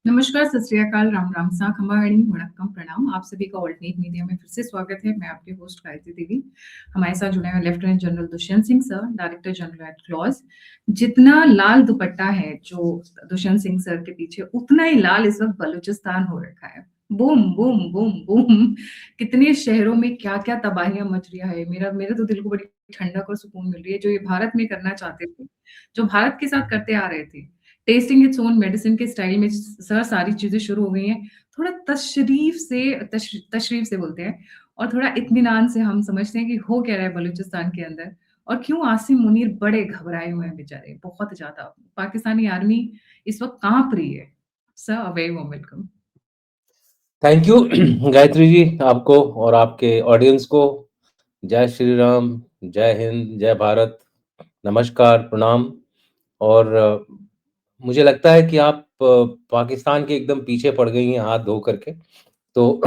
नमस्कार, सत श्री अकाल, राम राम सा, खमा गणी, वणक्कम, प्रणाम। आप सभी का ऑल्टरनेट मीडिया में फिर से स्वागत है। मैं आपकी होस्ट गायत्री देवी। हमारे साथ जुड़े हैं lieutenant general Dushyant Singh sir, director general at क्लॉज। जितना लाल दुपट्टा है जो दुष्यंत सिंह सर के पीछे, उतना ही लाल इस वक्त बलूचिस्तान हो रखा है। बूम बूम बूम बूम, कितने शहरों में क्या क्या तबाहियां मच रही है। मेरा मेरे तो दिल को बड़ी ठंडक और सुकून मिल रही है। जो ये भारत में करना चाहते थे, जो भारत के साथ करते आ रहे थे, टेस्टिंग इट्स ओन मेडिसिन के स्टाइल में सर सारी चीजें शुरू हो गई हैं। थोड़ा तशरीफ से बोलते हैं, और थोड़ा इत्मीनान से हम समझते हैं कि हो क्या रहा है बलूचिस्तान के अंदर, और क्यों आसिम मुनीर बड़े घबराए हुए हैं बेचारे, बहुत ज्यादा। पाकिस्तानी आर्मी इस वक्त कांप रही है। Sir, a very warm welcome. Thank you Gayatri ji, आपको और आपके ऑडियंस को जय श्री राम, जय हिंद, जय भारत, नमस्कार, प्रणाम। और मुझे लगता है कि आप पाकिस्तान के एकदम पीछे पड़ गई हैं हाथ धो करके। तो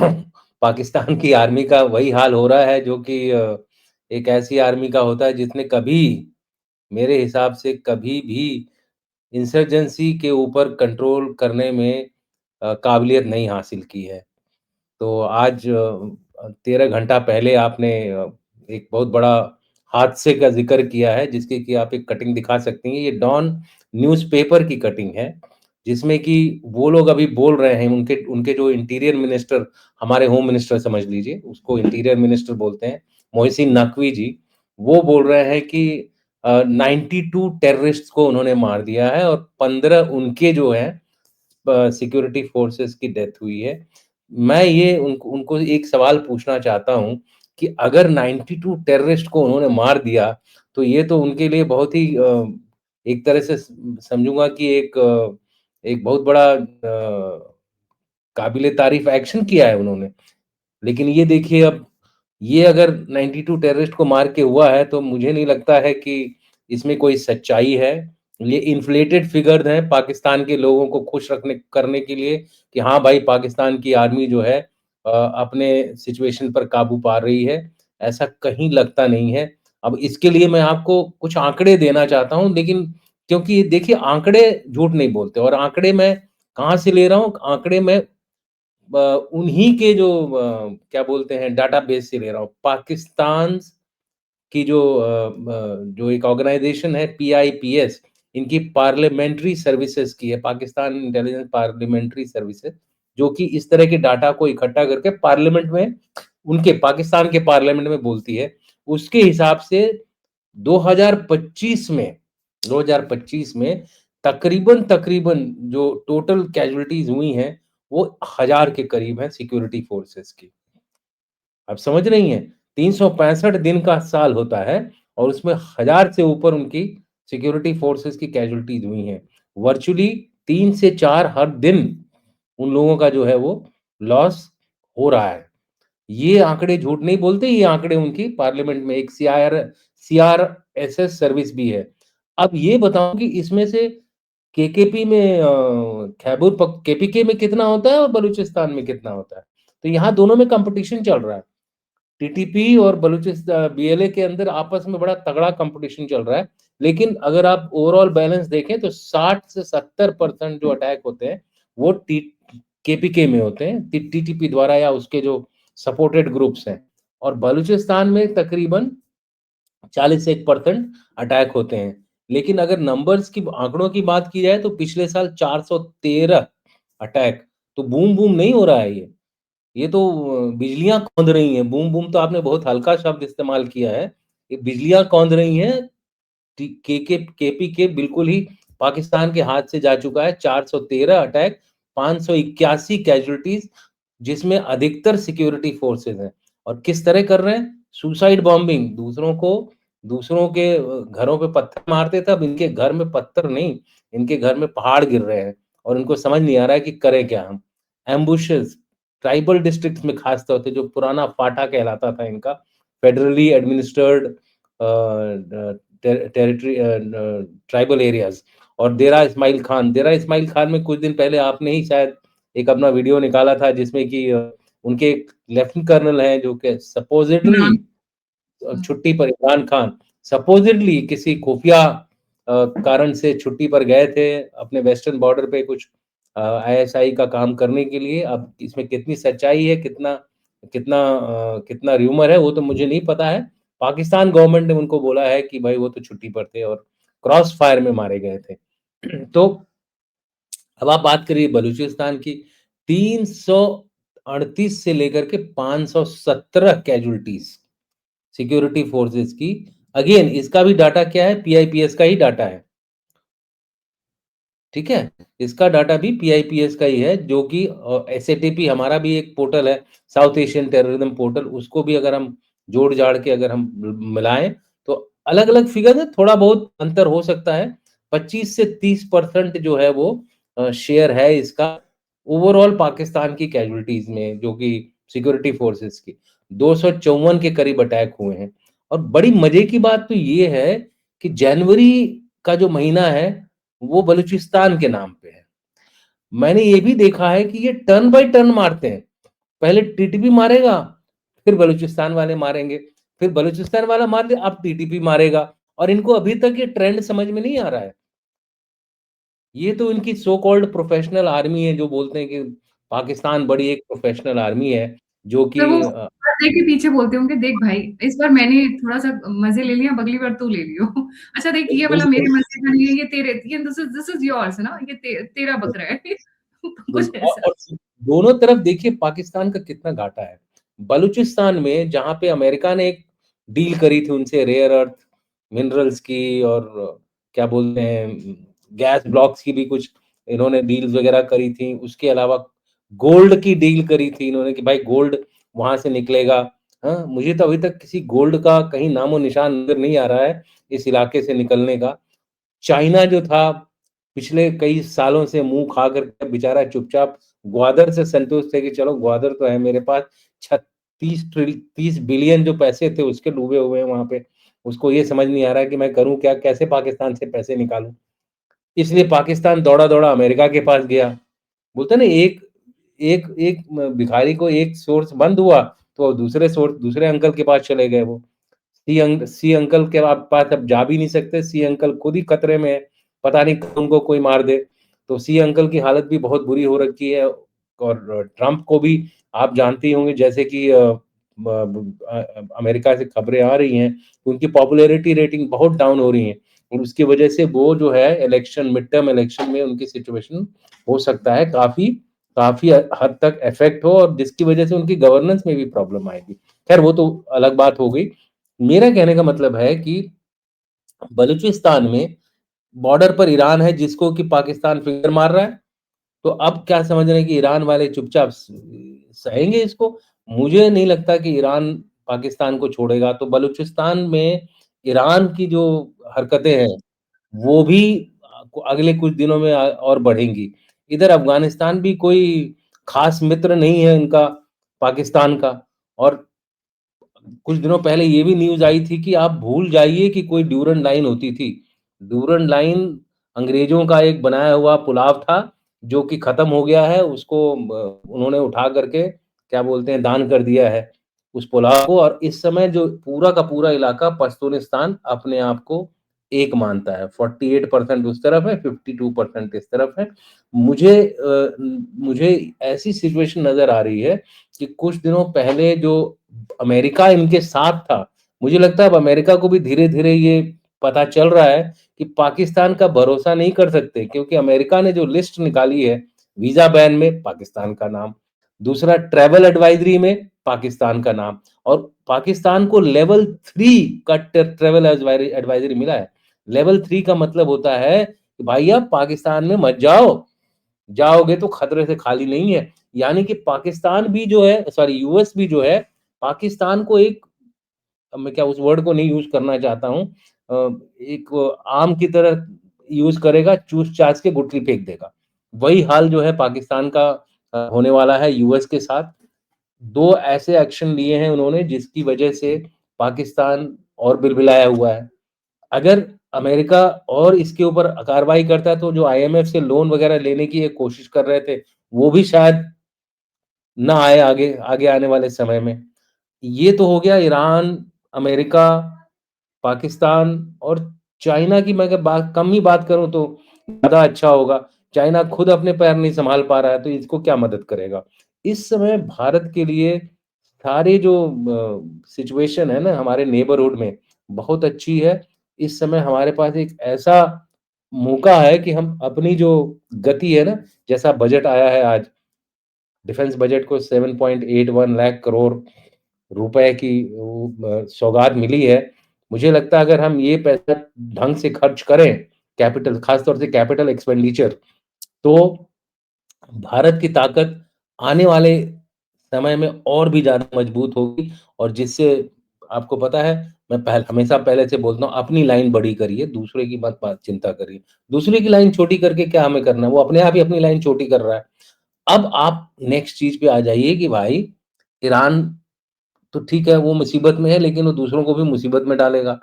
पाकिस्तान की आर्मी का वही हाल हो रहा है जो कि एक ऐसी आर्मी का होता है जिसने कभी, मेरे हिसाब से कभी भी इंसर्जेंसी के ऊपर कंट्रोल करने में काबिलियत नहीं हासिल की है। तो आज 13 घंटा पहले आपने एक बहुत बड़ा हादसे का ज़िक्र किया है, जिसकी कि आप एक कटिंग दिखा सकती हैं। ये डॉन न्यूज़पेपर की कटिंग है, जिसमें कि वो लोग अभी बोल रहे हैं, उनके उनके जो इंटीरियर मिनिस्टर, हमारे होम मिनिस्टर समझ लीजिए, उसको इंटीरियर मिनिस्टर बोलते हैं, मोहसिन नकवी जी, वो बोल रहे हैं कि 92 टेररिस्ट्स को उन्होंने मार दिया है और 15 उनके जो हैं सिक्योरिटी फोर्सेस की डेथ हुई है। मैं ये उनको उनको एक सवाल पूछना चाहता हूँ कि अगर 92 टेररिस्ट को उन्होंने मार दिया, तो ये तो उनके लिए बहुत ही एक तरह से समझूँगा कि एक बहुत बड़ा काबिले तारीफ़ एक्शन किया है उन्होंने। लेकिन ये देखिए, अब ये अगर 92 टेररिस्ट को मार के हुआ है, तो मुझे नहीं लगता है कि इसमें कोई सच्चाई है। ये इन्फ्लेटेड फिगर्स हैं पाकिस्तान के लोगों को खुश रखने करने के लिए कि हाँ भाई, पाकिस्तान की आर्मी जो है अपने सिचुएशन पर काबू पा रही है। ऐसा कहीं लगता नहीं है। अब इसके लिए मैं आपको कुछ आंकड़े देना चाहता हूँ, लेकिन क्योंकि देखिए, आंकड़े झूठ नहीं बोलते, और आंकड़े मैं कहाँ से ले रहा हूँ? आंकड़े मैं उन्हीं के जो क्या बोलते हैं, डाटाबेस से ले रहा हूँ। पाकिस्तान की जो एक ऑर्गेनाइजेशन है पीआईपीएस, इनकी पार्लियामेंट्री सर्विसेज की है, पाकिस्तान इंटेलिजेंस पार्लियामेंट्री सर्विसेज, जो कि इस तरह के डाटा को इकट्ठा करके पार्लियामेंट में, उनके पाकिस्तान के पार्लियामेंट में बोलती है। उसके हिसाब से 2025 में 2025 में तकरीबन तकरीबन जो टोटल कैजुअलिटीज हुई हैं, वो 1000 के करीब है सिक्योरिटी फोर्सेस की। आप समझ रही हैं? 365 दिन का साल होता है और उसमें 1000 से ऊपर उनकी सिक्योरिटी फोर्सेस की कैजुअलिटीज हुई हैं। वर्चुअली 3 से 4 हर दिन उन लोगों का जो है वो लॉस हो रहा है। ये आंकड़े झूठ नहीं बोलते, ये आंकड़े उनकी पार्लियामेंट में एक सीआरएसएस सर्विस भी है। अब ये बताओ कि इसमें से केकेपी में खैबर पख केपीके में कितना होता है और बलूचिस्तान में कितना होता है? तो यहाँ दोनों में कॉम्पिटिशन चल रहा है। टीटीपी और बीएलए के अंदर आपस में बड़ा तगड़ा कंपटीशन चल रहा है। लेकिन अगर आप ओवरऑल बैलेंस देखें तो 60 से 70% जो अटैक होते हैं वो केपीके में होते हैं, टीटीपी द्वारा या उसके जो सपोर्टेड ग्रुप्स हैं, और बलूचिस्तान में तकरीबन 40 से 1% अटैक होते हैं। लेकिन अगर नंबर्स की, आंकड़ों की बात की जाए तो पिछले साल 413 अटैक, तो बूम बूम नहीं हो रहा है ये तो बिजलियां कौंध रही हैं। बूम बूम तो आपने बहुत हल्का शब्द इस्तेमाल किया है, ये बिजलियां कौंध रही हैं। केपीके बिल्कुल ही पाकिस्तान के हाथ से जा चुका है। 413 अटैक, 581 कैजुअलिटीज, जिसमें अधिकतर सिक्योरिटी फोर्सेस हैं। और किस तरह कर रहे हैं? सुसाइड बॉम्बिंग, दूसरों के घरों पे पत्थर मारते थे, अब इनके घर में पत्थर नहीं, इनके घर में पहाड़ गिर रहे हैं और इनको समझ नहीं आ रहा है कि करें क्या हम। एम्बुशेस ट्राइबल डिस्ट्रिक्ट्स में खास तौर से, जो पुराना फाटा कहलाता था इनका, federally administered territory tribal areas. और डेरा इस्माइल खान में कुछ दिन पहले आपने ही शायद एक अपना वीडियो निकाला था, जिसमें कि उनके एक लेफ्टिनेंट कर्नल हैं जो कि सपोजिटली छुट्टी पर, इमरान खान सपोजिटली किसी खुफिया कारण से छुट्टी पर गए थे अपने वेस्टर्न बॉर्डर पे कुछ आईएसआई का काम करने के लिए। अब इसमें कितनी सच्चाई है, कितना कितना र्यूमर है, वो तो मुझे नहीं पता है। पाकिस्तान गवर्नमेंट ने उनको बोला है कि भाई वो तो छुट्टी पर थे और क्रॉस फायर में मारे गए थे। तो अब आप बात करिए बलूचिस्तान की, 338 से लेकर के 517 कैजुअल्टीज सिक्योरिटी फोर्सेस की। अगेन इसका भी डाटा क्या है, पीआईपीएस का ही डाटा है, ठीक है? इसका डाटा भी पीआईपीएस का ही है, जो कि एसएटीपी हमारा भी एक पोर्टल है, साउथ एशियन टेररिज्म पोर्टल, उसको भी अगर हम जोड़-जाड़ के अगर हम मिलाएँ, तो अलग-अलग फिगर है, थोड़ा बहुत अंतर हो सकता है। 25 से 30% जो है वो शेयर है इसका ओवरऑल पाकिस्तान की कैजुअल्टीज़ में, जो कि सिक्योरिटी फोर्सेस की। 254 के करीब अटैक हुए हैं। और बड़ी मज़े की बात तो ये है कि जनवरी का जो महीना है, वो बलूचिस्तान के नाम पे है। मैंने ये भी देखा है कि ये टर्न बाय टर्न मारते हैं। पहले टीटीपी मारेगा, फिर बलूचिस्तान वाले मारेंगे, फिर बलूचिस्तान वाला मार दे, अब टीटीपी मारेगा, और इनको अभी तक ये ट्रेंड समझ में नहीं आ रहा है। ये तो इनकी सो कॉल्ड प्रोफेशनल आर्मी है, जो बोलते हैं कि पाकिस्तान बड़ी एक प्रोफेशनल आर्मी है, जो कि पर वो पर्दे के पीछे बोलते होंगे, देख भाई इस बार मैंने थोड़ा-सा मज़े ले लिए, अब अगली बार तू ले लियो। अच्छा देख, ये वाला बिल्कुल, मेरे मज़े का नहीं है, ये तेरे, ये दिस इज़ योर्स ना, ये तेरा बकरा है। कुछ ऐसा। और दोनों तरफ देखिए पाकिस्तान का कितना घाटा है। बलूचिस्तान में जहाँ पे अमेरिका ने एक डील करी थी उनसे रेयर अर्थ मिनरल्स की, और क्या बोलते हैं गैस ब्लॉक्स की भी कुछ इन्होंने डील्स वगैरह करी थी। उसके अलावा गोल्ड की डील करी थी इन्होंने कि भाई गोल्ड वहाँ से निकलेगा। हाँ, मुझे तो अभी तक किसी गोल्ड का कहीं नामो-निशान नज़र नहीं आ रहा है इस इलाके से निकलने का। चाइना जो था, पिछले कई सालों से मुँह खा कर के बेचारा चुपचाप ग्वादर से संतुष्ट है कि चलो ग्वादर तो है मेरे पास, 30 बिलियन जो पैसे थे उसके डूबे हुए हैं वहाँ पे। उसको ये समझ नहीं आ रहा है कि मैं करूँ क्या? कैसे पाकिस्तान से पैसे निकालूँ? इसलिए पाकिस्तान दौड़ा-दौड़ा अमेरिका के पास गया। बोलते हैं ना, एक एक एक म भिखारी को एक सोर्स बंद हुआ, तो दूसरे अंकल के पास चले गए वो। सी अंकल के आप पास अब जा भी नहीं सकते, सी अंकल खुद ही खतरे में है, पता नहीं कब उनको कोई मार दे। तो सी अंकल की हालत भी बहुत बुरी हो रखी है, और ट्रम्प को भी आप जानते ही होंगे, जैसे कि अमेरिका से खबरें आ रही हैं, उनकी पॉपुलैरिटी रेटिंग बहुत डाउन हो रही है, और उसकी वजह से वो जो है इलेक्शन, मिड टर्म इलेक्शन में उनकी सिचुएशन हो सकता है काफ़ी काफ़ी हद तक इफ़ेक्ट हो, और जिसकी वजह से उनकी गवर्नेंस में भी प्रॉब्लम आएगी। खैर वो तो अलग बात हो गई। मेरा कहने का मतलब है कि बलूचिस्तान में बॉर्डर पर ईरान है, जिसको कि पाकिस्तान फिंगर मार रहा है। तो अब क्या समझ रहे हैं कि ईरान वाले चुपचाप सहेंगे इसको? मुझे नहीं लगता कि ईरान पाकिस्तान को छोड़ेगा। तो बलूचिस्तान में ईरान की जो हरकतें हैं, वो भी अगले कुछ दिनों में और बढ़ेंगी। इधर अफ़गानिस्तान भी कोई ख़ास मित्र नहीं है इनका, पाकिस्तान का। और कुछ दिनों पहले ये भी न्यूज़ आई थी कि आप भूल जाइए कि कोई ड्यूरंड लाइन होती थी। ड्यूरंड लाइन अंग्रेज़ों का एक बनाया हुआ पुलाव था, जो कि ख़त्म हो गया है। उसको उन्होंने उठा कर के क्या बोलते हैं, दान कर दिया है उस पुलाव को, और इस समय जो पूरा का पूरा इलाका पश्तूनिस्तान अपने आप को एक मानता है। 48% उस तरफ है, 52% इस तरफ है। मुझे ऐसी सिचुएशन नज़र आ रही है कि कुछ दिनों पहले जो अमेरिका इनके साथ था, मुझे लगता है अब अमेरिका को भी धीरे-धीरे ये पता चल रहा है कि पाकिस्तान का भरोसा नहीं कर सकते, क्योंकि अमेरिका ने जो लिस्ट निकाली है, वीज़ा बैन में पाकिस्तान का नाम, दूसरा ट्रैवल एडवाइज़री में पाकिस्तान का नाम, और पाकिस्तान को लेवल 3 का ट्रैवल एडवाइज़री मिला है। लेवल 3 का मतलब होता है कि भाई आप पाकिस्तान में मत जाओ, जाओगे तो खतरे से खाली नहीं है। यानी कि पाकिस्तान भी जो है, सॉरी यूएस भी जो है, पाकिस्तान को एक, अब मैं क्या उस वर्ड को नहीं यूज़ करना चाहता हूँ, एक आम की तरह यूज़ करेगा, चूस-चाच के गुठली फेंक देगा। वही हाल जो है पाकिस्तान का होने वाला है यूएस के साथ। 2 ऐसे एक्शन लिए हैं उन्होंने जिसकी वजह से पाकिस्तान और बिलबिलाया हुआ है। अगर अमेरिका और इसके ऊपर कार्रवाई करता है, तो जो आईएमएफ से लोन वगैरह लेने की ये कोशिश कर रहे थे, वो भी शायद ना आए आगे आगे आने वाले समय में। ये तो हो गया ईरान, अमेरिका, पाकिस्तान और चाइना की। मैं अगर बात कम ही बात करूँ तो ज़्यादा अच्छा होगा, चाइना खुद अपने पैर नहीं संभाल पा रहा है, तो इसको क्या मदद करेगा? इस समय भारत के लिए सारे जो सिचुएशन है ना हमारे नेबरहुड में बहुत अच्छी है। इस समय हमारे पास एक ऐसा मौका है कि हम अपनी जो गति है ना, जैसा बजट आया है आज, डिफेंस बजट को 7.81 लाख करोड़ रुपए की सौगात मिली है। मुझे लगता है अगर हम ये पैसा ढंग से खर्च करें, कैपिटल खास तौर से कैपिटल एक्सपेंडिचर, तो भारत की ताकत आने वाले समय में और भी ज़्यादा मजबूत होगी और जिससे आपको पता है, मैं हमेशा पहले से बोलता हूँ, अपनी लाइन बड़ी करिए, दूसरे की मत बात चिंता करिए। दूसरे की लाइन छोटी करके क्या हमें करना है? वो अपने आप ही अपनी लाइन छोटी कर रहा है। अब आप नेक्स्ट चीज़ पे आ जाइए कि भाई ईरान तो ठीक है, वो मुसीबत में है, लेकिन वो दूसरों को भी मुसीबत में डालेगा।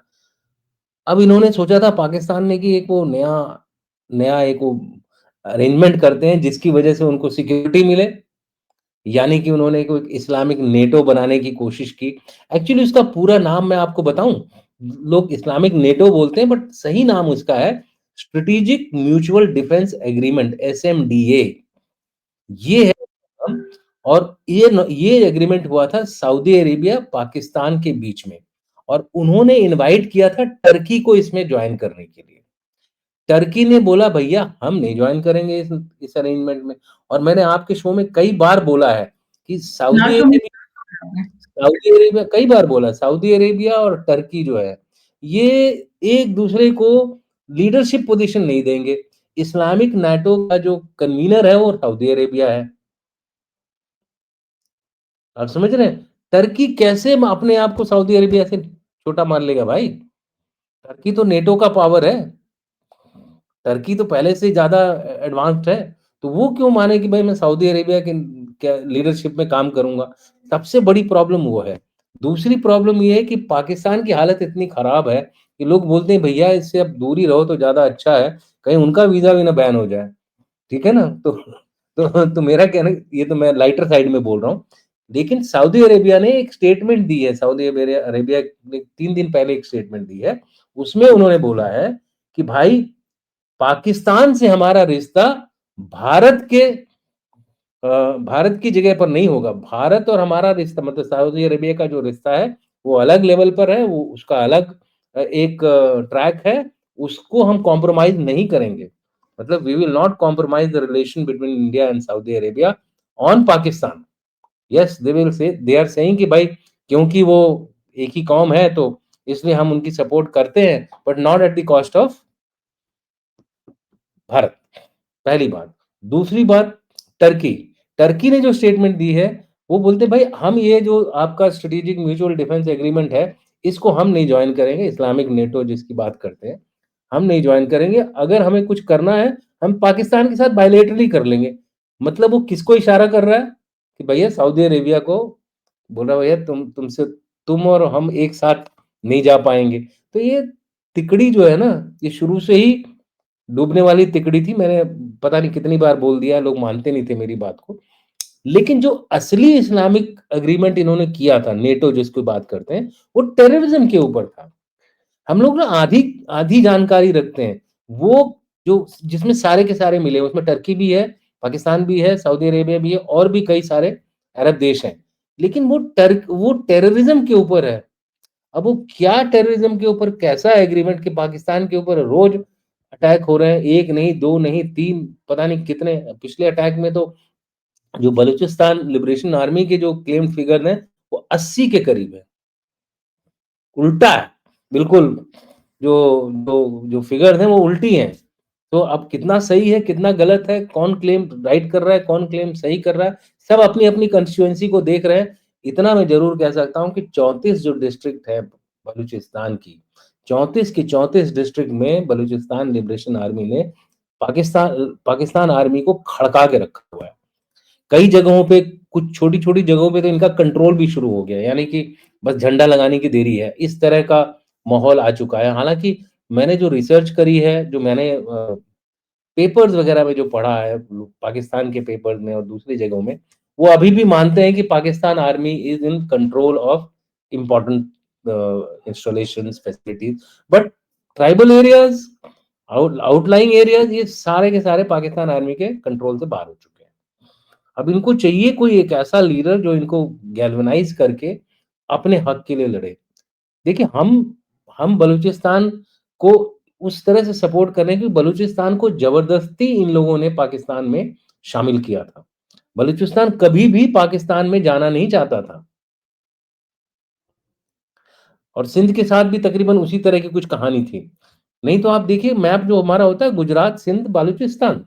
अब इन्होंने सोचा था पाकिस्तान ने कि एक वो नया नया एक वो अरेंजमेंट करते हैं जिसकी वजह से उनको सिक्योरिटी मिले, यानी कि उन्होंने कोई इस्लामिक नेटो बनाने की कोशिश की। एक्चुअली उसका पूरा नाम मैं आपको बताऊँ, लोग इस्लामिक नेटो बोलते हैं बट सही नाम उसका है स्ट्रैटेजिक म्यूचुअल डिफेंस एग्रीमेंट एसएमडीए। ये है नाम और ये एग्रीमेंट हुआ था सऊदी अरेबिया, पाकिस्तान के बीच में और उन्होंने इनवाइट किया था टर्की को इसमें जॉइन करने के लिए। टर्की ने बोला भैया हम नहीं जॉइन करेंगे इस अरेंजमेंट में और मैंने आपके शो में कई बार बोला है कि नॉट आपने। सऊदी अरेबिया कई बार बोला सऊदी अरेबिया और टर्की जो है, ये एक दूसरे को लीडरशिप पोजीशन नहीं देंगे। इस्लामिक नाटो का जो कन्वीनर है वो सऊदी अरेबिया है। आप समझ रहे हैं? टर्की कैसे अपने आप को सऊदी अरेबिया से छोटा मान लेगा भाई? टर्की तो नेटो का पावर है। टर्की तो पहले से ज़्यादा एडवांस्ड है, तो वो क्यों माने कि भाई मैं सऊदी अरेबिया के क्या लीडरशिप में काम करूँगा? सबसे बड़ी प्रॉब्लम वो है। दूसरी प्रॉब्लम ये है कि पाकिस्तान की हालत इतनी खराब है कि लोग बोलते हैं भैया इससे अब दूर ही रहो तो ज़्यादा अच्छा है, कहीं उनका वीज़ा भी ना बैन हो जाए। ठीक है ना? तो मेरा कहना ये तो मैं लाइटर साइड में बोल रहा हूँ। लेकिन सऊदी अरेबिया ने एक स्टेटमेंट दी है, सऊदी अरेबिया अरेबिया ने 3 दिन पहले एक स्टेटमेंट दी है। उसमें उन्होंने बोला है कि भाई पाकिस्तान से हमारा रिश्ता भारत के भारत की जगह पर नहीं होगा। भारत और हमारा रिश्ता मतलब सऊदी अरेबिया का जो रिश्ता है, वो अलग लेवल पर है, वो उसका अलग एक ट्रैक है, उसको हम कॉम्प्रोमाइज़ नहीं करेंगे। मतलब we will not compromise the relation between India and Saudi Arabia on Pakistan. Yes, they will say they are saying कि भाई क्योंकि वो एक ही कौम है तो इसलिए हम उनकी सपोर्ट करते हैं, but not at the cost of Bharat. पहली बात। दूसरी बात टर्की। टर्की ने जो स्टेटमेंट दी है, वो बोलते हैं भाई हम ये जो आपका स्ट्रेटेजिक म्यूचुअल डिफेंस एग्रीमेंट है, इसको हम नहीं जॉइन करेंगे, इस्लामिक नेटो जिसकी बात करते हैं, हम नहीं जॉइन करेंगे। अगर हमें कुछ करना है, हम पाकिस्तान के साथ बायलैटरली कर लेंगे। मतलब वो किसको इशारा कर रहा है? कि भैया सऊदी अरेबिया को बोल रहा है भैया तुम और हम एक साथ नहीं जा पाएँगे। तो ये तिकड़ी जो है ना, ये शुरू से ही डूबने वाली तिकड़ी थी। मैंने पता नहीं कितनी बार बोल दिया, लोग मानते नहीं थे मेरी बात को। लेकिन जो असली इस्लामिक एग्रीमेंट इन्होंने किया था, नेटो जिसकी बात करते हैं, वो टेररिज्म के ऊपर था। हम लोग ना आधी आधी जानकारी रखते हैं। वो जो जिसमें सारे के सारे मिले, उसमें टर्की भी है, पाकिस्तान भी है, सऊदी अरेबिया भी है और भी कई सारे अरब देश हैं। लेकिन वो टेररिज्म के ऊपर है। अब वो क्या टेररिज्म के ऊपर कैसा एग्रीमेंट कि पाकिस्तान के ऊपर रोज अटैक हो रहे हैं, 1 नहीं, 2 नहीं, 3 पता नहीं कितने। पिछले अटैक में तो जो बलूचिस्तान लिबरेशन आर्मी के जो क्लेम्ड फिगर हैं, वो 80 के करीब है। उल्टा है, बिल्कुल जो जो फिगर्स हैं वो उल्टी हैं। तो अब कितना सही है, कितना गलत है, कौन क्लेम राइट कर रहा है, कौन क्लेम सही कर रहा है, सब अपनी-अपनी कंस्टिट्यूएंसी को देख रहे हैं। इतना मैं ज़रूर कह सकता हूँ कि 34 जो डिस्ट्रिक्ट है बलूचिस्तान की, 34 की 34 डिस्ट्रिक्ट में बलूचिस्तान लिबरेशन आर्मी ने पाकिस्तान आर्मी को खड़का के रखा हुआ है। कई जगहों पे कुछ छोटी-छोटी जगहों पे तो इनका कंट्रोल भी शुरू हो गया है, यानी कि बस झंडा लगाने की देरी है। इस तरह का माहौल आ चुका है। हालाँकि मैंने जो रिसर्च करी है, जो मैंने पेपर्स वगैरह में जो पढ़ा है, पाकिस्तान के पेपर्स में और दूसरी जगहों में, वो अभी भी मानते हैं कि Pakistan army is in control of important installations, facilities, but tribal areas outlying areas ये सारे के सारे पाकिस्तान आर्मी के कंट्रोल से बाहर हो चुके हैं। अब इनको चाहिए कोई एक ऐसा लीडर जो इनको गैल्वेनाइज करके अपने हक के लिए लड़े। देखिए हम बलूचिस्तान को उस तरह से सपोर्ट कर रहे हैं कि बलूचिस्तान को जबरदस्ती इन लोगों ने पाकिस्तान में शामिल किया था। बलूचिस्तान कभी भी पाकिस्तान में जाना नहीं चाहता था। और सिंध के साथ भी तकरीबन उसी तरह की कुछ कहानी थी। नहीं तो आप देखिए मैप जो हमारा होता है गुजरात, सिंध, बालूचिस्तान,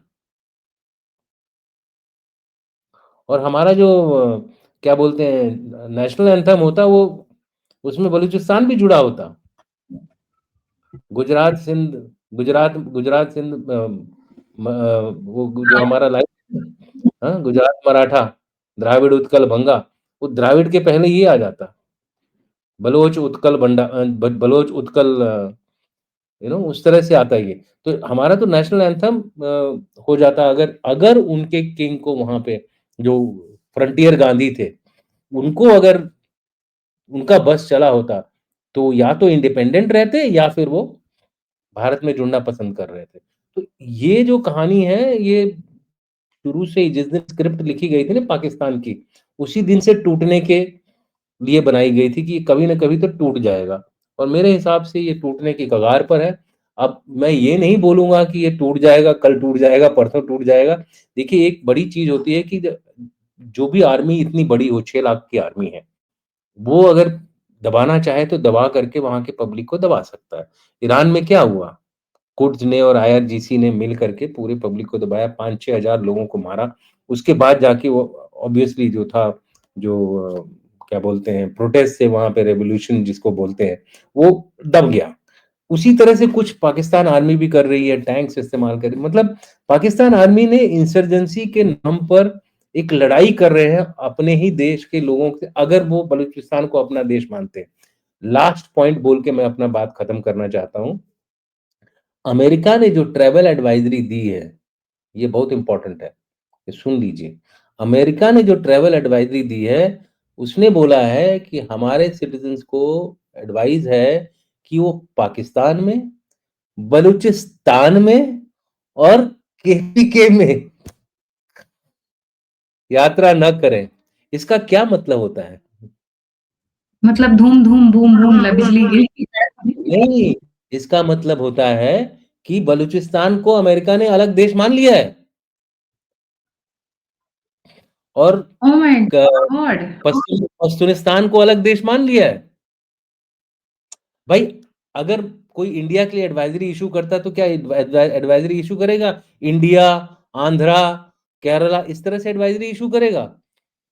और हमारा जो क्या बोलते हैं नेशनल एंथम होता है वो उसमें बलूचिस्तान भी जुड़ा होता। गुजरात सिंध, गुजरात गुजरात सिंध वो जो हमारा लाइन, हाँ गुजरात मराठा द्राविड़ उत्कल भंगा, वो द्राविड़ के पहले ये आ जाता, बलोच उत्कल बलोच उत्कल, उस तरह से आता है ये। तो हमारा तो नेशनल एंथम हो जाता अगर अगर उनके किंग को वहां पे जो फ्रंटियर गांधी थे उनको अगर उनका बस चला होता तो या तो इंडिपेंडेंट रहते या फिर वो भारत में जुड़ना पसंद कर रहे थे। तो ये जो कहानी है ये शुरू से ही जिस दिन स्क्रिप्ट लिखी गई थी ना पाकिस्तान की, उसी दिन से टूटने के लिए बनाई गई थी कि ये कभी ना कभी तो टूट जाएगा। और मेरे हिसाब से ये टूटने की कगार पर है। अब मैं ये नहीं बोलूंगा कि ये टूट जाएगा, कल टूट जाएगा, परसों टूट जाएगा। देखिए एक बड़ी चीज होती है कि जो भी आर्मी इतनी बड़ी हो, 6 लाख की आर्मी है, वो अगर दबाना चाहे तो दबा करके वहां के पब्लिक को दबा सकता है। ईरान में क्या हुआ, कुर्द ने और आईआरजीसी ने मिल करके पूरे पब्लिक को दबाया, 5-6 हजार लोगों को मारा। उसके बाद जाके वो ऑब्वियसली जो था, जो क्या बोलते हैं प्रोटेस्ट से वहां पे रेवोल्यूशन जिसको बोलते हैं, वो दब गया। उसी तरह से कुछ पाकिस्तान आर्मी भी कर रही है, टैंक्स इस्तेमाल कर रही, मतलब पाकिस्तान आर्मी ने इंसर्जेंसी के नाम पर एक लड़ाई कर रहे हैं अपने ही देश के लोगों से, अगर वो बलूचिस्तान को अपना देश मानते हैं। लास्ट पॉइंट बोल के मैं अपना बात खत्म करना चाहता हूं। अमेरिका ने जो ट्रैवल एडवाइजरी दी है, ये बहुत इंपॉर्टेंट है, ये सुन लीजिए। अमेरिका ने जो ट्रैवल एडवाइजरी दी है, उसने बोला है कि हमारे सिटीजन्स को एडवाइस है कि वो पाकिस्तान में, बलूचिस्तान में और केपीके में यात्रा न करें। इसका क्या मतलब होता है? मतलब धूम धूम बूम बूम बिजली गिरी। नहीं, इसका मतलब होता है कि बलूचिस्तान को अमेरिका ने अलग देश मान लिया है और ओह माय गॉड। पश्चिमिस्तान को अलग देश मान लिया है। भाई अगर कोई इंडिया के लिए एडवाइजरी इशू करता तो क्या एडवाइजरी इशू करेगा? इंडिया, आंध्रा, केरला इस तरह से एडवाइजरी इशू करेगा?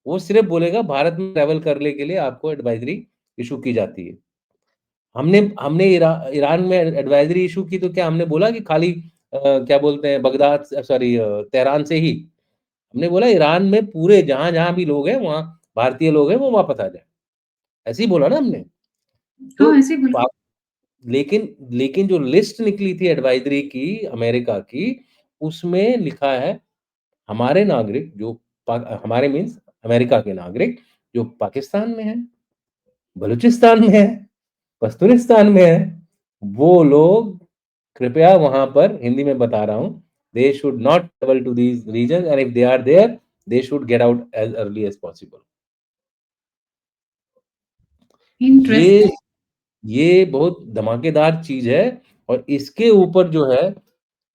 वो सिर्फ बोलेगा भारत में ट्रैवल करने के लिए आपको एडवाइजरी इशू की जाती है। हमने हमने ईरान में एडवाइजरी इशू की तो क्या हमने बोला कि खाली क्या बोलते हैं बगदाद, सॉरी तेहरान से ही? हमने बोला ईरान में पूरे जहां जहां भी लोग हैं वहां भारतीय लोग हैं वो वापस आ जाए, ऐसे ही बोला ना हमने। तो हाँ, ऐसे ही बोला। लेकिन लेकिन जो लिस्ट निकली थी एडवाइजरी की अमेरिका की, उसमें लिखा है हमारे नागरिक जो हमारे मीन्स अमेरिका के नागरिक जो पाकिस्तान में है, बलूचिस्तान में है, पश्तूनिस्तान में है, वो लोग कृपया वहां पर, हिंदी में बता रहा हूं, they should not travel to these region and if they are there they should get out as early as possible. ये इंटरेस्टिंग। ये बहुत धमाकेदार चीज है। और इसके ऊपर जो है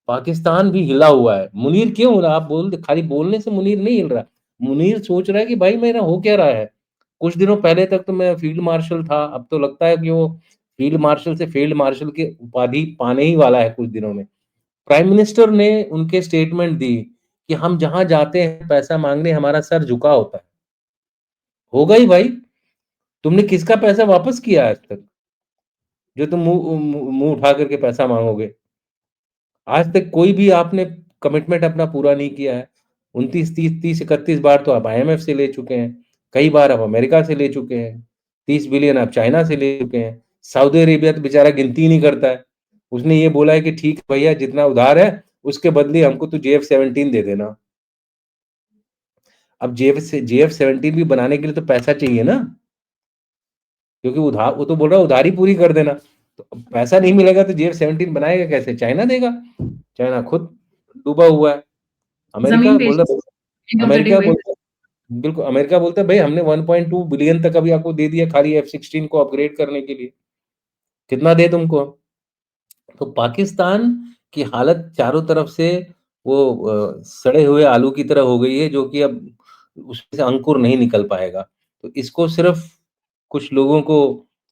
पाकिस्तान भी हिला हुआ है। मुनीर क्यों हो रहा? आप खाली बोलने से मुनीर नहीं हिल रहा। मुनीर सोच रहा है कि भाई मेरा हो क्या रहा है। कुछ दिनों पहले तक तो मैं फील्ड मार्शल था, अब तो लगता है कि वो फील्ड मार्शल से फील्ड मार्शल की उपाधि पाने ही वाला है कुछ दिनों में। प्राइम मिनिस्टर ने उनके स्टेटमेंट दी कि हम जहां जाते हैं पैसा मांगने हमारा सर झुका होता है। होगा ही भाई। तुमने किसका पैसा वापस किया आज तक जो तुम मुंह मुंह उठा करके पैसा मांगोगे? आज तक कोई भी आपने कमिटमेंट अपना पूरा नहीं किया है। 29, 30, 31 बार तो आप आईएमएफ से ले चुके हैं, कई बार आप अमेरिका से ले चुके हैं, 30 बिलियन आप चाइना से ले चुके हैं। सऊदी अरेबिया तो बेचारा गिनती ही नहीं करता है। उसने ये बोला है कि ठीक है भैया जितना उधार है उसके बदले हमको तो JF-17 दे देना। अब JF-17 भी बनाने के लिए तो पैसा चाहिए ना, क्योंकि उधार वो तो बोल रहा है उधारी पूरी कर देना। तो पैसा नहीं मिलेगा तो F-17 बनाएगा कैसे? चाइना देगा। चाइना खुद डूबा हुआ है। अमेरिका ज़मीन बोल बेच रहा end of the day America वही। बोलता बिल्कुल, अमेरिका बोलता है, "भई हमने 1.2 बिलियन तक अभी आपको दे दिया खाली F-16 को अपग्रेड करने के लिए। कितना दें तुमको?" तो पाकिस्तान की हालत चारों तरफ से वो सड़े हुए आलू की तरह हो गई है, जो कि अब उसमें से अंकुर नहीं निकल पाएगा। तो इसको सिर्फ़ कुछ लोगों को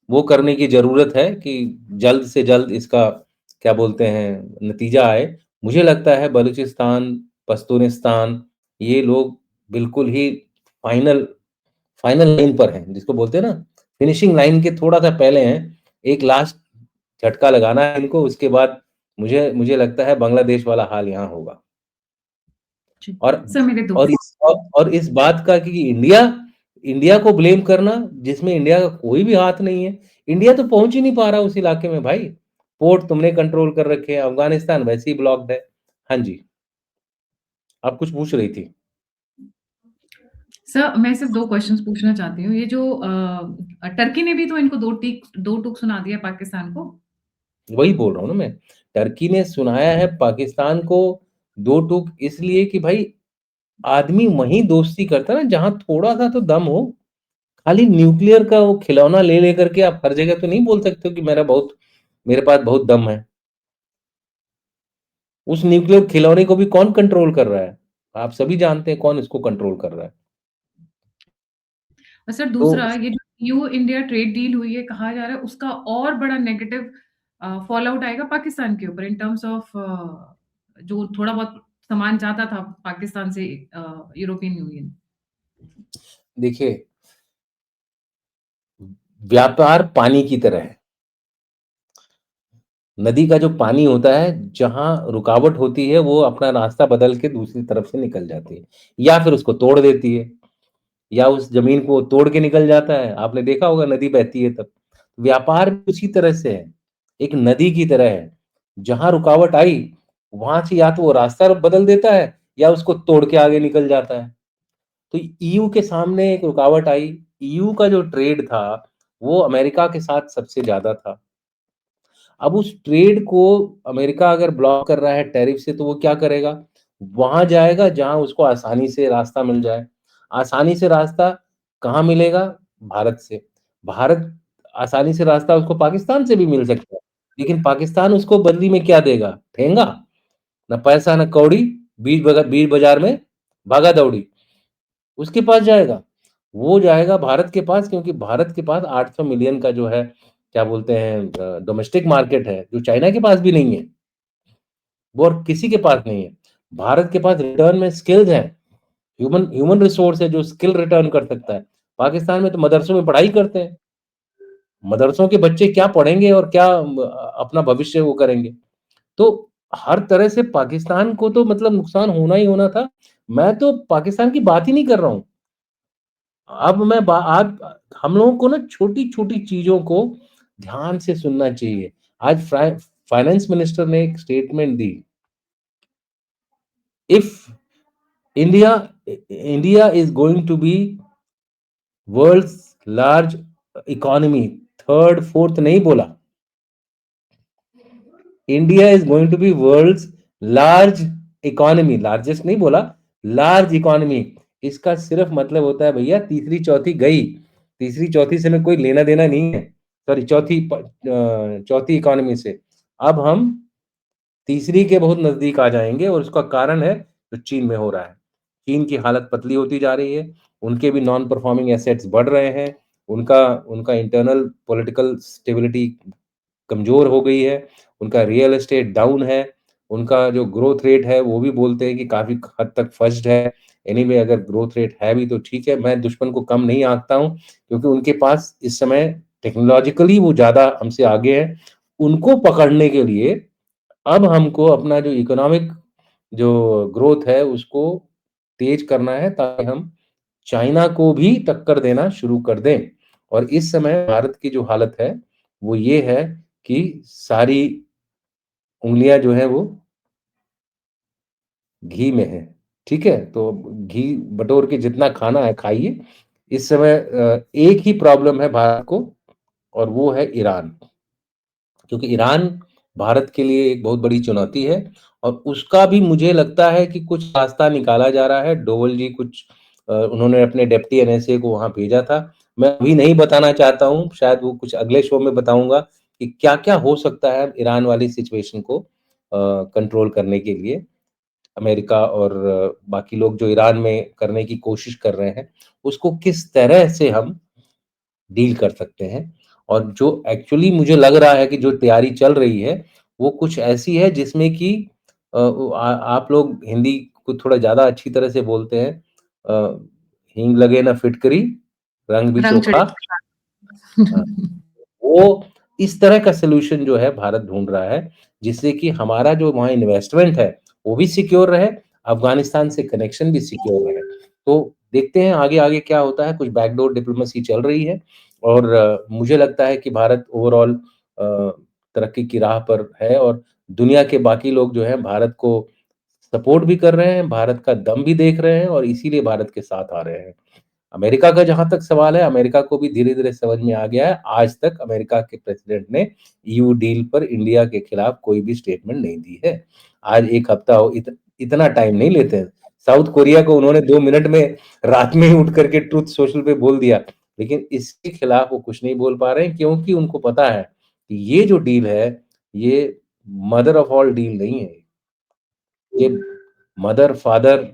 वो करने की ज़रूरत है कि जल्द से जल्द इसका क्या बोलते हैं नतीजा आए। मुझे लगता है बलूचिस्तान, पश्तूनिस्तान ये लोग बिल्कुल ही फाइनल फाइनल लाइन पर हैं, जिसको बोलते हैं ना फिनिशिंग लाइन के थोड़ा-सा पहले हैं। एक लास्ट झटका लगाना है इनको, उसके बाद मुझे मुझे लगता है बांग्लादेश वाला हाल यहाँ होगा। जी। और सर मेरे 2 और इस बात का कि इंडिया इंडिया को ब्लेम करना, जिसमें इंडिया का कोई भी हाथ नहीं है। इंडिया तो पहुँच ही नहीं पा रहा उस इलाके में भाई। पोर्ट तुमने कंट्रोल कर रखे हैं, अफ़गानिस्तान वैसे ही ब्लॉक्ड है। हाँ जी, आप कुछ पूछ रही थी? सर मैं सिर्फ़ 2 क्वेश्चन्स पूछना चाहती हूँ। ये जो टर्की ने भी तो इनको 2 टूक सुना दिया पाकिस्तान को। वही बोल रहा हूँ ना मैं। टर्की ने सुनाया है पाकिस्तान को 2 टूक इसलिए कि भाई आदमी वहीं दोस्ती करता है ना जहाँ थोड़ा-सा तो दम हो। खाली न्यूक्लियर का वो खिलौना ले लेकर के आप हर जगह तो नहीं बोल सकते हो कि मेरे पास बहुत दम है। उस न्यूक्लियर खिलौने को भी कौन कंट्रोल कर रहा है? आप सभी जानते हैं कौन इसको कंट्रोल कर रहा है। और सर तो दूसरा ये जो न्यू इंडिया ट्रेड डील हुई है, कहा जा रहा है उसका और बड़ा नेगेटिव फॉल आउट आएगा पाकिस्तान के ऊपर इन टर्म्स ऑफ जो थोड़ा बहुत सामान जाता था पाकिस्तान से यूरोपियन यूनियन। देखिए, व्यापार पानी की तरह है। नदी का जो पानी होता है, जहाँ रुकावट होती है, वो अपना रास्ता बदल के दूसरी तरफ से निकल जाती है या फिर उसको तोड़ देती है या उस ज़मीन को तोड़ के निकल जाता है। आपने देखा होगा नदी बहती है तब। व्यापार भी उसी तरह से है, एक नदी की तरह है। जहाँ रुकावट आई, वहाँ से या तो वो रास्ता बदल देता है या उसको तोड़ के आगे निकल जाता है। तो ईयू के सामने एक रुकावट आई। ईयू का जो ट्रेड था, वो अमेरिका के साथ सबसे ज़्यादा था। अब उस ट्रेड को अमेरिका अगर ब्लॉक कर रहा है टैरिफ से तो वो क्या करेगा? वहाँ जाएगा जहाँ उसको आसानी से रास्ता मिल जाए। आसानी से रास्ता कहाँ मिलेगा? भारत से। भारत आसानी से रास्ता उसको पाकिस्तान से भी मिल सकता है। लेकिन पाकिस्तान उसको बदले में क्या देगा? ठेंगा? ना पैसा ना कौड़ी, बीच बाज़ार में भागा-दौड़ी। उसके पास जाएगा। वो जाएगा भारत के पास क्योंकि भारत के पास 800 मिलियन का जो है, क्या बोलते हैं डोमेस्टिक मार्केट है, जो चाइना के पास भी नहीं है, वो और किसी के पास नहीं है। भारत के पास रिटर्न में स्किल्स हैं, ह्यूमन ह्यूमन रिसोर्स है जो स्किल रिटर्न कर सकता है। पाकिस्तान में तो मदरसों में पढ़ाई करते हैं। मदरसों के बच्चे क्या पढ़ेंगे और क्या अपना भविष्य वो करेंगे। तो हर तरह से पाकिस्तान को तो मतलब नुकसान होना ही होना था। मैं तो पाकिस्तान की बात ही नहीं कर रहा हूँ। अब मैं बा आप हम लोगों को ना छोटी-छोटी चीज़ों को ध्यान से सुनना चाहिए। आज फाइनेंस मिनिस्टर ने एक स्टेटमेंट दी, if India India is going to be world's large economy, 3rd 4th नहीं बोला। India is going to be world's large economy, largest नहीं बोला, लार्ज इकोनॉमी। इसका सिर्फ मतलब होता है भैया तीसरी चौथी गई, तीसरी चौथी से में कोई लेना-देना नहीं है। सॉरी चौथी इकोनॉमी से। अब हम तीसरी के बहुत नज़दीक आ जाएँगे और उसका कारण है जो चीन में हो रहा है। चीन की हालत पतली होती जा रही है, उनके भी नॉन परफॉर्मिंग एसेट्स बढ़ रहे हैं, उनका उनका इंटरनल पॉलिटिकल स्टेबिलिटी कमज़ोर हो गई है, उनका रियल एस्टेट डाउन है, उनका जो ग्रोथ रेट है वो भी बोलते हैं कि काफ़ी हद तक फर्स्ट है। एनीवे अगर ग्रोथ रेट है भी तो ठीक है, मैं दुश्मन को कम नहीं आँकता हूँ क्योंकि उनके पास इस समय टेक्नोलॉजिकली वो ज़्यादा हमसे आगे हैं। उनको पकड़ने के लिए अब हमको अपना जो इकोनॉमिक जो ग्रोथ है उसको तेज़ करना है ताकि हम चाइना को भी टक्कर देना शुरू कर दें। और इस समय भारत की जो हालत है, वो ये है कि सारी उँगलियाँ जो हैं वो घी में हैं, ठीक है? तो घी बटोर के जितना खाना है खाइए। इस समय एक ही प्रॉब्लम है भारत को और वो है ईरान। क्योंकि ईरान भारत के लिए एक बहुत बड़ी चुनौती है और उसका भी मुझे लगता है कि कुछ रास्ता निकाला जा रहा है। डोवल जी कुछ उन्होंने अपने डिप्टी एनएसए को वहाँ भेजा था। मैं अभी नहीं बताना चाहता हूँ, शायद वो कुछ अगले शो में बताऊँगा कि क्या-क्या हो सकता है ईरान वाली सिचुएशन को कंट्रोल करने के लिए। अमेरिका और बाकी लोग जो ईरान में करने की कोशिश कर रहे हैं, उसको किस तरह से हम डील कर सकते हैं। और जो एक्चुअली मुझे लग रहा है कि जो तैयारी चल रही है, वो कुछ ऐसी है जिसमें कि आप लोग हिंदी को थोड़ा ज़्यादा अच्छी तरह से बोलते हैं। अ, "हींग लगे ना फिटकरी, रंग भी रंग चोखा।" चढ़े हाँ। वो इस तरह का सॉल्यूशन जो है भारत ढूँढ रहा है, जिससे कि हमारा जो वहाँ इन्वेस्टमेंट है, वो भी सिक्योर रहे, अफ़गानिस्तान से कनेक्शन भी सिक्योर रहे। तो देखते हैं आगे-आगे क्या होता है, कुछ बैकडोर डिप्लोमेसी चल रही है और मुझे लगता है कि भारत ओवरऑल तरक्की की राह पर है और दुनिया के बाकी लोग जो हैं भारत को सपोर्ट भी कर रहे हैं, भारत का दम भी देख रहे हैं और इसीलिए भारत के साथ आ रहे हैं। अमेरिका का जहाँ तक सवाल है, अमेरिका को भी धीरे-धीरे समझ में आ गया है। आज तक अमेरिका के प्रेसिडेंट ने ईयू डील पर इंडिया के खिलाफ कोई भी स्टेटमेंट नहीं दी है। आज 1 हफ्ता हो इतना टाइम नहीं लेते हैं। साउथ कोरिया को उन्होंने 2 मिनट में रात में ही उठ करके ट्रुथ सोशल पे बोल दिया। लेकिन इसके खिलाफ वो कुछ नहीं बोल पा रहे हैं क्योंकि उनको पता है कि ये जो डील है, ये मदर ऑफ ऑल डील नहीं है। ये मदर, फादर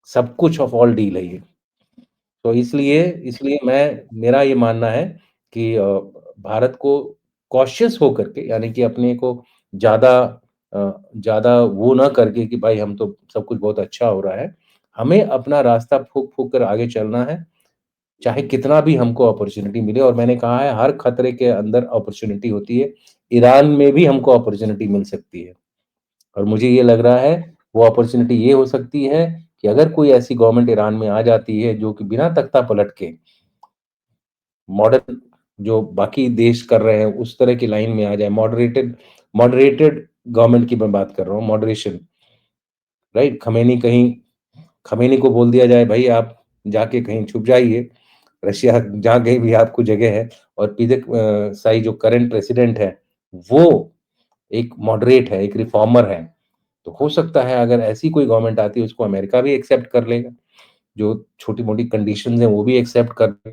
सब कुछ ऑफ ऑल डील है ये। तो इसलिए इसलिए मेरा ये मानना है कि भारत को कॉशियस होकर के यानी कि अपने को ज़्यादा ज़्यादा वो ना करके कि भाई हम तो सब कुछ बहुत अच्छा हो रहा है। हमें अपना रास्ता फूँक-फूँक कर आगे चलना है, चाहे कितना भी हमको अपॉर्च्युनिटी मिले और मैंने कहा है हर खतरे के अंदर अपॉर्च्युनिटी होती है। ईरान में भी हमको अपॉर्च्युनिटी मिल सकती है। और मुझे ये लग रहा है, वो अपॉर्च्युनिटी ये हो सकती है कि अगर कोई ऐसी गवर्नमेंट ईरान में आ जाती है, जो कि बिना तख्ता पलट के मॉडर्न जो बाकी देश कर रहे हैं, उस तरह की लाइन में आ जाए, मॉडरेटेड गवर्नमेंट की मैं बात कर रहा हूँ, मॉडरेशन, राइट? खमेनी को बोल दिया जाए, "भई, आप जाके कहीं छुप जाइए, रशिया जहाँ कहीं भी आपको जगह है" और साई जो करंट प्रेसिडेंट है, वो एक मॉडरेट है, एक रिफॉर्मर है। तो हो सकता है अगर ऐसी कोई गवर्नमेंट आती है उसको अमेरिका भी एक्सेप्ट कर लेगा, जो छोटी-मोटी कंडीशंस हैं वो भी एक्सेप्ट कर ले,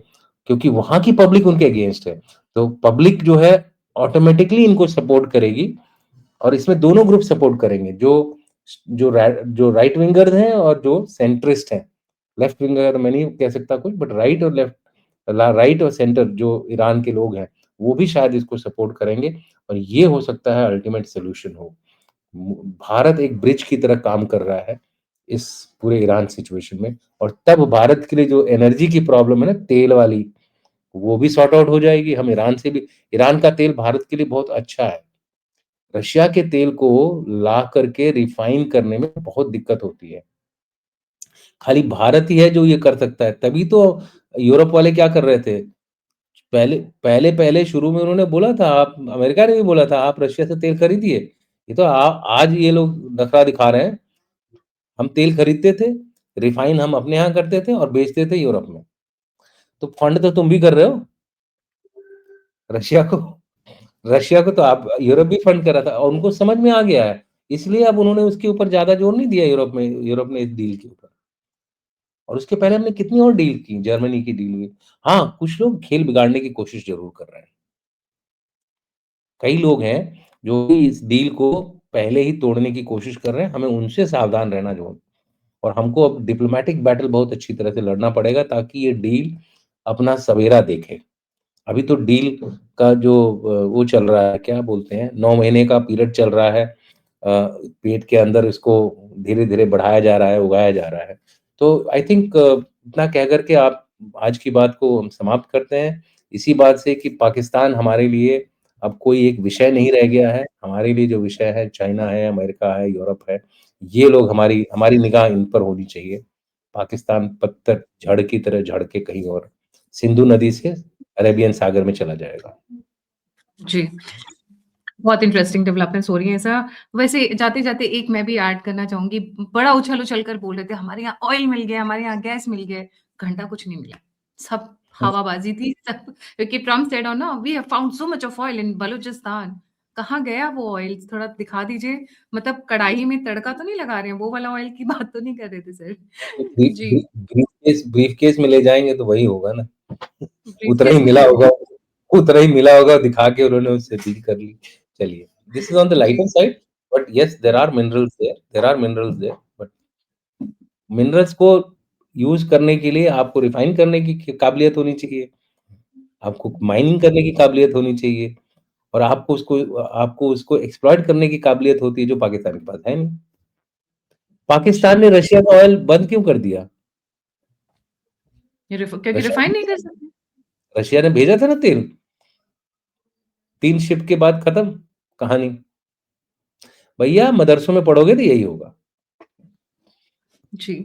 क्योंकि वहाँ की पब्लिक उनके अगेंस्ट है। तो पब्लिक जो है ऑटोमैटिकली इनको सपोर्ट करेगी और इसमें दोनों ग्रुप सपोर्ट करेंगे, जो राइट विंगर्स हैं और जो सेंट्रिस्ट हैं। लेफ्ट विंगर मैं नहीं कह सकता कुछ बट राइट और सेंटर जो ईरान के लोग हैं, वो भी शायद इसको सपोर्ट करेंगे और ये हो सकता है अल्टीमेट सॉल्यूशन हो। भारत एक ब्रिज की तरह काम कर रहा है इस पूरे ईरान सिचुएशन में और तब भारत के लिए जो एनर्जी की प्रॉब्लम है ना तेल वाली, वो भी सॉर्ट आउट हो जाएगी। हम ईरान का तेल भारत के लिए बहुत अच्छा है। रशिया के तेल को ला करके रिफाइन करने में बहुत दिक्कत होती है। खाली भारत ही है जो ये कर सकता है। तभी तो यूरोप वाले क्या कर रहे थे? पहले शुरू में उन्होंने बोला था आप अमेरिका ने भी बोला था आप रशिया से तेल खरीदिए। ये तो आज ये लोग नखरा दिखा रहे हैं। हम तेल खरीदते थे, रिफाइन हम अपने यहाँ करते थे और बेचते थे यूरोप में। तो फंड तो तुम भी कर रहे हो रशिया को। रशिया को तो आप यूरोप भी फंड कर रहा था और उनको समझ में आ गया है। इसलिए अब उन्होंने उसके ऊपर ज़्यादा जोर नहीं दिया यूरोप ने इस डील के ऊपर। और उसके पहले हमने कितनी और डील की, जर्मनी की डील हुई। हाँ, कुछ लोग खेल बिगाड़ने की कोशिश ज़रूर कर रहे हैं। कई लोग हैं जो कि इस डील को पहले ही तोड़ने की कोशिश कर रहे हैं, हमें उनसे सावधान रहना जो और हमको अब डिप्लोमैटिक बैटल बहुत अच्छी तरह से लड़ना पड़ेगा ताकि ये डील अपना सवेरा देखे। अभी तो डील का जो वो चल रहा है, क्या बोलते हैं, 9 महीने का पीरियड चल रहा है। पेट के अंदर इसको धीरे-धीरे बढ़ाया जा रहा है, उगाया जा रहा है। तो आई थिंक इतना कह कर के आप आज की बात को हम समाप्त करते हैं, इसी बात से कि पाकिस्तान हमारे लिए अब कोई एक विषय नहीं रह गया है। हमारे लिए जो विषय है चाइना है, अमेरिका है, यूरोप है, ये लोग हमारी हमारी निगाह इन पर होनी चाहिए। पाकिस्तान पत्थर झड़ की तरह झड़ के कहीं और सिंधु नदी से अरेबियन सागर में चला जाएगा। जी, बहुत इंटरेस्टिंग डेवलपमेंट्स हो रही हैं ऐसा। वैसे जाते-जाते एक मैं भी ऐड करना चाहूँगी, बड़ा उछल-उछल कर बोल रहे थे, हमारे यहाँ ऑयल मिल गया, हमारे यहाँ गैस मिल गया, घंटा कुछ नहीं मिला। सब हुँ, हवाबाज़ी थी, सब क्योंकि ट्रम्प सेड ऑन ना, "we have found so much of oil in Balochistan." कहाँ गया वो ऑयल? थोड़ा दिखा दीजिए। मतलब कढ़ाई में तड़का तो नहीं लगा रहे हैं? वो वाला ऑयल की बात तो नहीं कर रहे थे सर? जी, ब्रीफकेस में ले जाएँगे तो वही होगा ना। उतना ही ब्रीफकेस में मिला ले होगा उतना ही मिला होगा, दिखा के उन्होंने उससे डील कर ली। चलिए, दिस इज़ ऑन द जी, lighter side, but yes there are minerals there, but minerals को यूज़ करने के लिए आपको रिफाइन करने की काबिलियत होनी चाहिए, आपको माइनिंग करने की काबिलियत होनी चाहिए और आपको उसको एक्सप्लॉइट करने की काबिलियत होती है, जो पाकिस्तान के पास है नहीं। जी। पाकिस्तान ने रशिया का ऑयल बंद क्यों कर दिया? ये क्योंकि रशिया रिफाइन नहीं कर सकते? रशिया ने भेजा था ना तेल, 3 शिफ्ट के बाद खत्म कहानी। भैया मदरसों में पढ़ोगे तो यही होगा। जी।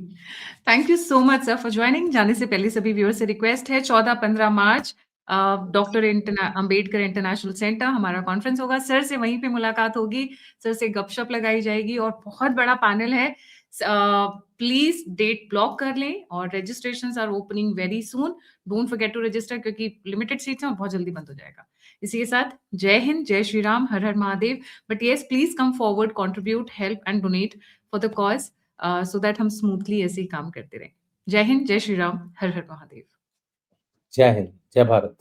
Thank you so much sir for joining. जाने से पहले सभी व्यूअर से रिक्वेस्ट है 14-15 मार्च डॉक्टर अंबेडकर इंटरनेशनल सेंटर हमारा कॉन्फ्रेंस होगा। सर से वहीं पे मुलाकात होगी, सर से गपशप लगाई जाएगी और बहुत बड़ा पैनल है। प्लीज डेट ब्लॉक कर लें और registrations are opening very soon. Don't forget to register क्योंकि लिमिटेड सीट्स हैं और बहुत जल्दी बंद हो जाएगा। इसी के साथ जय हिंद, जय श्री राम, हर हर Mahadev. But yes please come forward, contribute, help and donate for the cause so that हम स्मूथली ऐसे ही काम करते रहें। जय हिंद, जय श्री राम, हर हर महादेव। जय हिंद, जय भारत।